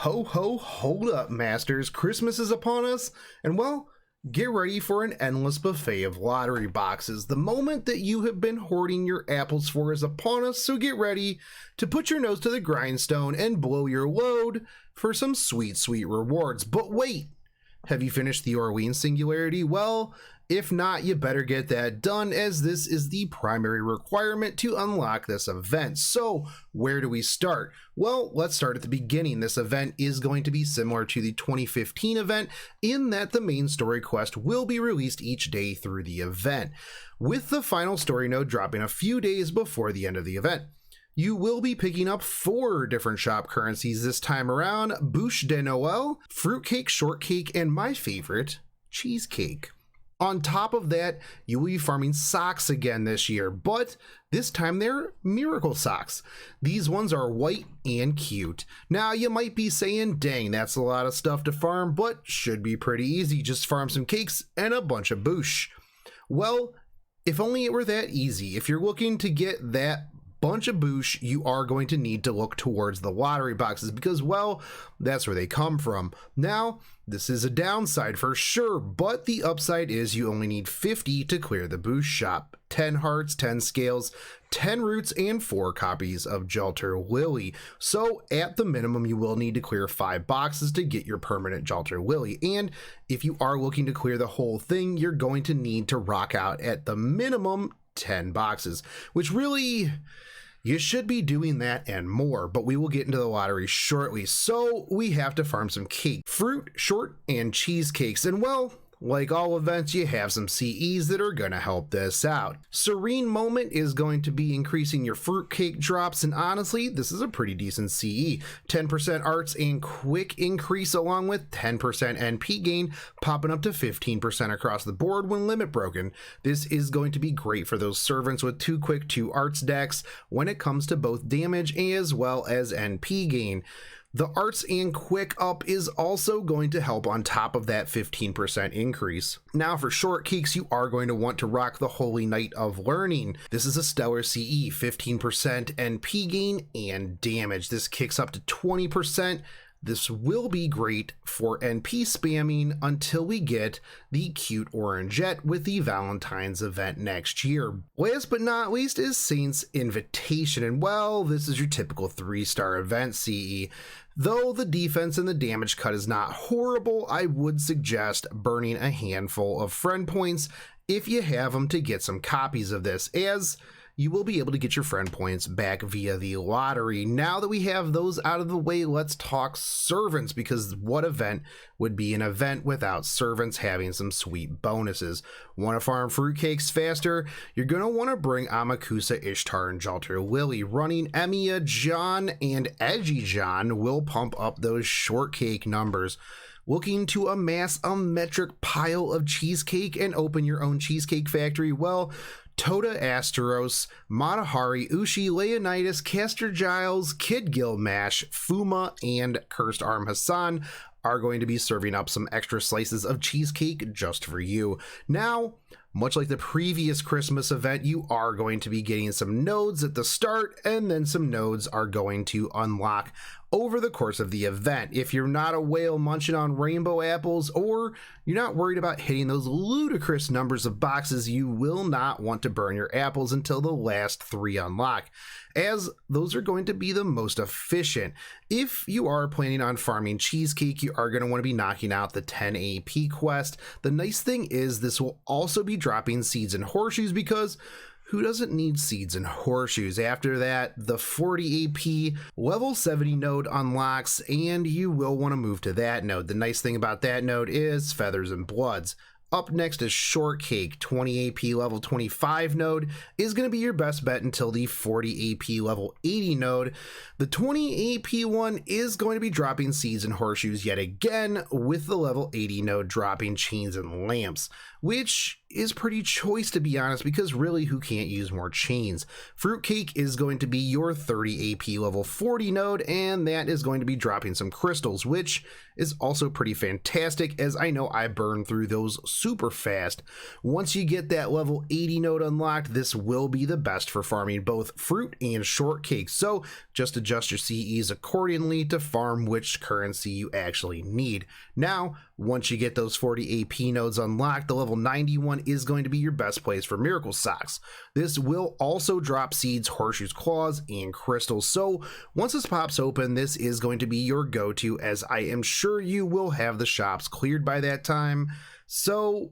Ho ho, hold up, masters. Christmas is upon us, and well, get ready for an endless buffet of lottery boxes. The moment that you have been hoarding your apples for is upon us, so get ready to put your nose to the grindstone and blow your load for some sweet, sweet rewards. But wait, have you finished the Orleans Singularity? Well, if not, you better get that done, as this is the primary requirement to unlock this event. So where do we start? Well, let's start at the beginning. This event is going to be similar to the 2015 event in that the main story quest will be released each day through the event, with the final story node dropping a few days before the end of the event. You will be picking up 4 different shop currencies this time around: Bûche de Noël, Fruitcake, Shortcake, and my favorite, Cheesecake. On top of that, you will be farming socks again this year, but this time they're miracle socks. These ones are white and cute. Now you might be saying, dang, that's a lot of stuff to farm, but should be pretty easy. Just farm some cakes and a bunch of boosh. Well, if only it were that easy. If you're looking to get that bunch of boosh, you are going to need to look towards the lottery boxes because, well, that's where they come from. Now, this is a downside for sure, but the upside is you only need 50 to clear the boosh shop. 10 hearts, 10 scales, 10 roots, and 4 copies of Jalter Lily. So at the minimum, you will need to clear 5 boxes to get your permanent Jalter Lily. And if you are looking to clear the whole thing, you're going to need to rock out at the minimum 10 boxes, which really, you should be doing that and more, but we will get into the lottery shortly. So we have to farm some cake, fruit, short, and cheesecakes. And well, like all events, you have some CEs that are going to help this out. Serene Moment is going to be increasing your fruitcake drops, and honestly, this is a pretty decent CE. 10% arts and quick increase, along with 10% NP gain, popping up to 15% across the board when limit broken. This is going to be great for those servants with 2 quick 2 arts decks when it comes to both damage as well as NP gain. The arts and quick up is also going to help on top of that 15% increase. Now for shortcakes, you are going to want to rock the Holy Knight of Learning. This is a stellar CE, 15% NP gain and damage. This kicks up to 20%. This will be great for NP spamming until we get the cute Orangette with the Valentine's event next year. Last but not least is Saint's Invitation, and well, this is your typical 3-star event CE. Though the defense and the damage cut is not horrible, I would suggest burning a handful of friend points if you have them to get some copies of this, as you will be able to get your friend points back via the lottery. Now that we have those out of the way, let's talk servants, because what event would be an event without servants having some sweet bonuses? Want to farm fruitcakes faster? You're going to want to bring Amakusa, Ishtar, and Jalter Lily. Running Emiya John and Edgy John will pump up those shortcake numbers. Looking to amass a metric pile of cheesecake and open your own cheesecake factory? Well, Toda Asteros, Matahari, Ushi, Leonidas, Castor Giles, Kid Gilmash, Fuma, and Cursed Arm Hassan are going to be serving up some extra slices of cheesecake just for you. Now, much like the previous Christmas event, you are going to be getting some nodes at the start, and then some nodes are going to unlock over the course of the event. If you're not a whale munching on rainbow apples, or you're not worried about hitting those ludicrous numbers of boxes, you will not want to burn your apples until the last 3 unlock, as those are going to be the most efficient. If you are planning on farming cheesecake, you are going to want to be knocking out the 10 AP quest. The nice thing is this will also be dropping seeds and horseshoes, because who doesn't need seeds and horseshoes? After that, the 40 AP level 70 node unlocks, and you will want to move to that node. The nice thing about that node is Feathers and Bloods. Up next is Shortcake. 20 AP level 25 node is going to be your best bet until the 40 AP level 80 node. The 20 AP one is going to be dropping seeds and horseshoes yet again, with the level 80 node dropping chains and lamps, which is pretty choice, to be honest, because really, who can't use more chains? Fruitcake is going to be your 30 AP level 40 node, and that is going to be dropping some crystals, which is also pretty fantastic, as I know I burn through those super fast. Once you get that level 80 node unlocked, this will be the best for farming both fruit and shortcake, so just adjust your CEs accordingly to farm which currency you actually need. Now, once you get those 40 AP nodes unlocked, the level 91 is going to be your best place for miracle socks. This will also drop seeds, horseshoes, claws, and crystals, so once this pops open, this is going to be your go-to, as I am sure you will have the shops cleared by that time, so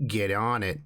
get on it.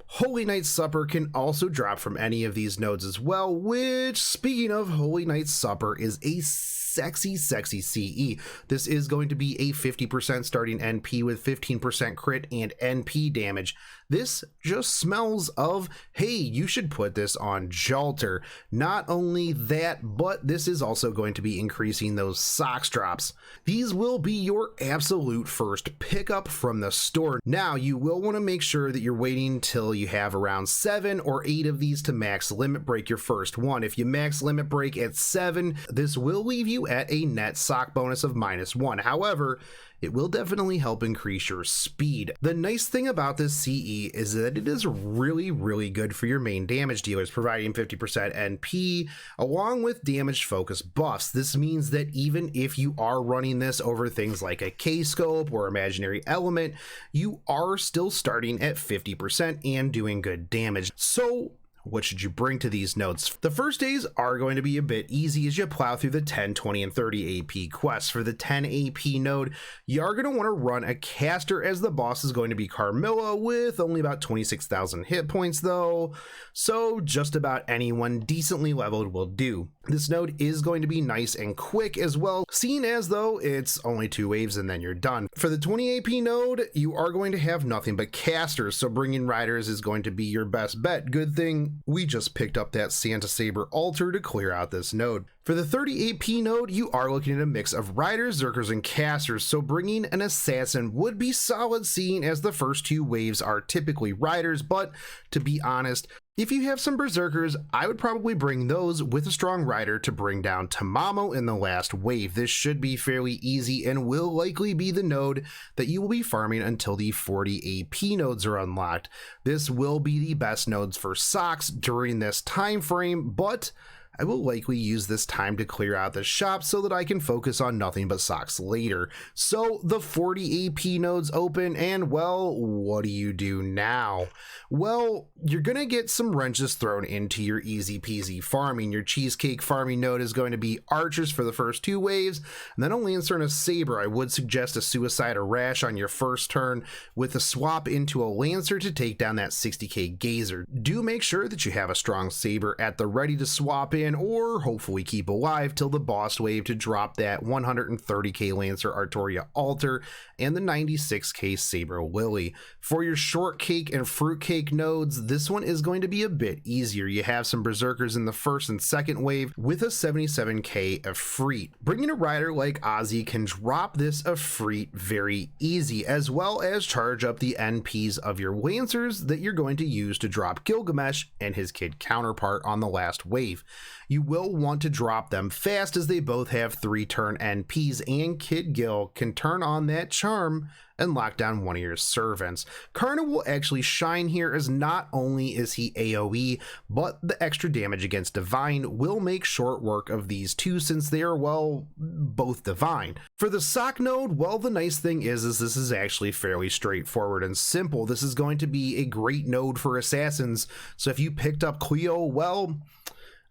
Holy Night Supper can also drop from any of these nodes as well, which, speaking of, Holy Night Supper is a sexy CE. This is going to be a 50% starting NP with 15% crit and NP damage. This just smells of, hey, you should put this on Jalter. Not only that, but this is also going to be increasing those socks drops. These will be your absolute first pickup from the store. Now, you will want to make sure that you're waiting till you have around 7 or 8 of these to max limit break your first one. If you max limit break at 7, this will leave you at a net sock bonus of -1. However, it will definitely help increase your speed. The nice thing about this CE is that it is really good for your main damage dealers, providing 50% NP along with damage focus buffs. This means that even if you are running this over things like a K-scope or imaginary element, you are still starting at 50% and doing good damage. So what should you bring to these nodes? The first days are going to be a bit easy as you plow through the 10, 20, and 30 AP quests. For the 10 AP node, you are going to want to run a caster, as the boss is going to be Carmilla with only about 26,000 hit points though, so just about anyone decently leveled will do. This node is going to be nice and quick as well, seeing as though it's only 2 waves and then you're done. For the 20 AP node, you are going to have nothing but casters, so bringing riders is going to be your best bet. Good thing we just picked up that Santa Saber altar to clear out this node. For the 30 AP node, you are looking at a mix of riders, zerkers, and casters, so bringing an assassin would be solid, seeing as the first 2 waves are typically riders, but to be honest, if you have some berserkers, I would probably bring those with a strong rider to bring down Tamamo in the last wave. This should be fairly easy and will likely be the node that you will be farming until the 40 AP nodes are unlocked. This will be the best nodes for socks during this time frame, but I will likely use this time to clear out the shop so that I can focus on nothing but socks later. So the 40 AP nodes open, and well, what do you do now? Well, you're gonna get some wrenches thrown into your easy peasy farming. Your cheesecake farming node is going to be archers for the first 2 waves, and then only insert a saber. I would suggest a suicide or rash on your first turn with a swap into a lancer to take down that 60k gazer. Do make sure that you have a strong saber at the ready to swap in, or hopefully keep alive till the boss wave to drop that 130k Lancer Artoria Altar and the 96k Saber Lily. For your shortcake and fruitcake nodes, this one is going to be a bit easier. You have some berserkers in the first and second wave with a 77k Efreet. Bringing a rider like Ozzy can drop this Efreet very easy, as well as charge up the NPs of your Lancers that you're going to use to drop Gilgamesh and his kid counterpart on the last wave. You will want to drop them fast, as they both have 3-turn NPs, and Kid Gil can turn on that charm and lock down one of your servants. Karna will actually shine here, as not only is he AoE, but the extra damage against Divine will make short work of these two, since they are, well, both Divine. For the sock node, well, the nice thing is this is actually fairly straightforward and simple. This is going to be a great node for assassins, so if you picked up Cleo, well,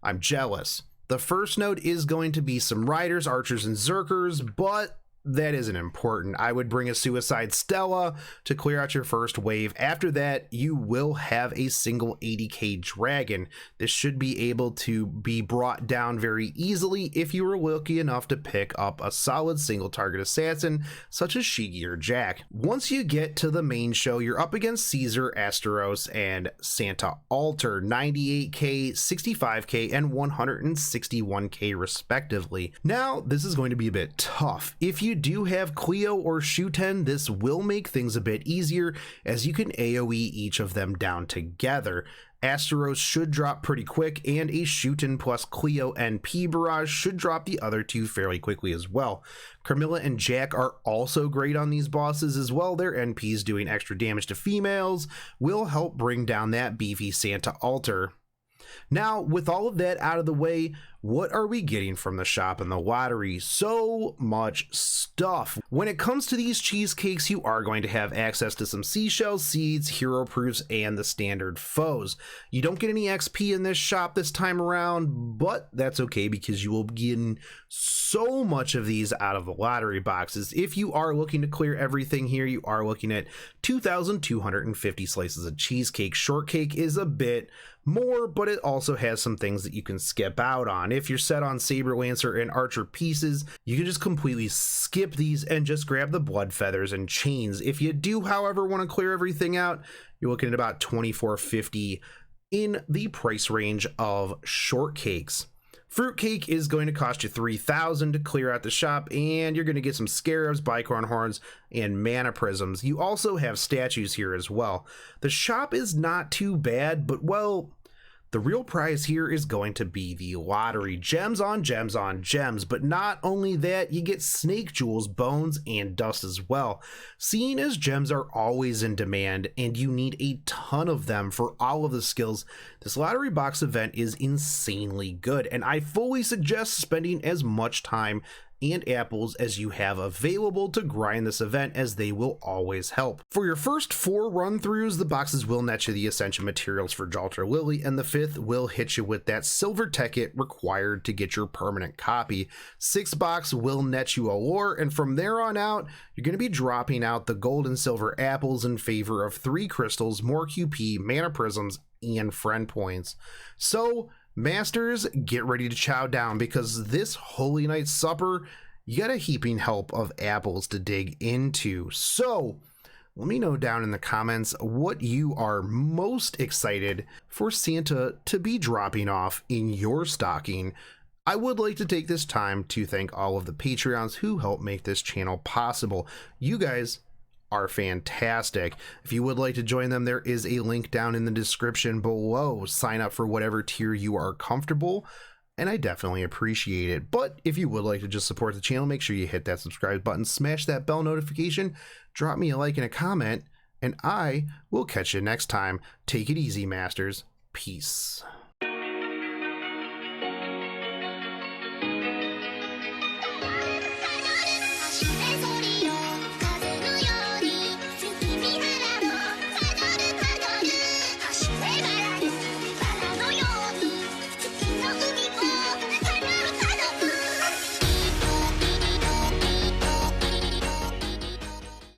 I'm jealous. The first node is going to be some riders, archers, and zerkers, but that isn't important. I would bring a Suicide Stella to clear out your first wave. After that, you will have a single 80k dragon. This should be able to be brought down very easily if you were lucky enough to pick up a solid single target assassin such as Shigi or Jack. Once you get to the main show, you're up against Caesar, Asteros, and Santa Altar, 98k, 65k, and 161k respectively. Now, this is going to be a bit tough. If you you do have Cleo or Shuten, this will make things a bit easier as you can AoE each of them down together. Asteros should drop pretty quick, and a Shuten plus Cleo NP barrage should drop the other two fairly quickly as well. Carmilla and Jack are also great on these bosses as well. Their NPs doing extra damage to females will help bring down that beefy Santa altar. Now, with all of that out of the way, what are we getting from the shop and the lottery? So much stuff. When it comes to these cheesecakes, you are going to have access to some seashells, seeds, hero proofs, and the standard foes. You don't get any XP in this shop this time around, but that's okay because you will be getting so much of these out of the lottery boxes. If you are looking to clear everything here, you are looking at 2,250 slices of cheesecake. Shortcake is a bit more, but it also has some things that you can skip out on. If you're set on Saber Lancer and Archer pieces, you can just completely skip these and just grab the blood feathers and chains. If you do, however, want to clear everything out, you're looking at about $24.50 in the price range of shortcakes. Fruitcake is going to cost you $3,000 to clear out the shop, and you're going to get some scarabs, bicorn horns, and mana prisms. You also have statues here as well. The shop is not too bad, but well, the real prize here is going to be the lottery. Gems on gems on gems, but not only that, you get snake jewels, bones, and dust as well. Seeing as gems are always in demand and you need a ton of them for all of the skills, this lottery box event is insanely good, and I fully suggest spending as much time and apples as you have available to grind this event, as they will always help. For your first 4 run-throughs, the boxes will net you the Ascension materials for Jalter Lily, and the 5th will hit you with that silver tech kit required to get your permanent copy. 6th box will net you a lore, and from there on out, you're going to be dropping out the gold and silver apples in favor of 3 crystals, more QP, mana prisms, and friend points. So, Masters, get ready to chow down, because this Holy Night Supper, you got a heaping help of apples to dig into. So let me know down in the comments what you are most excited for Santa to be dropping off in your stocking. I would like to take this time to thank all of the Patreons who help make this channel possible. You guys are fantastic. If you would like to join them, there is a link down in the description below. Sign up for whatever tier you are comfortable, and I definitely appreciate it. But if you would like to just support the channel, make sure you hit that subscribe button, smash that bell notification, drop me a like and a comment, and I will catch you next time. Take it easy, Masters. Peace.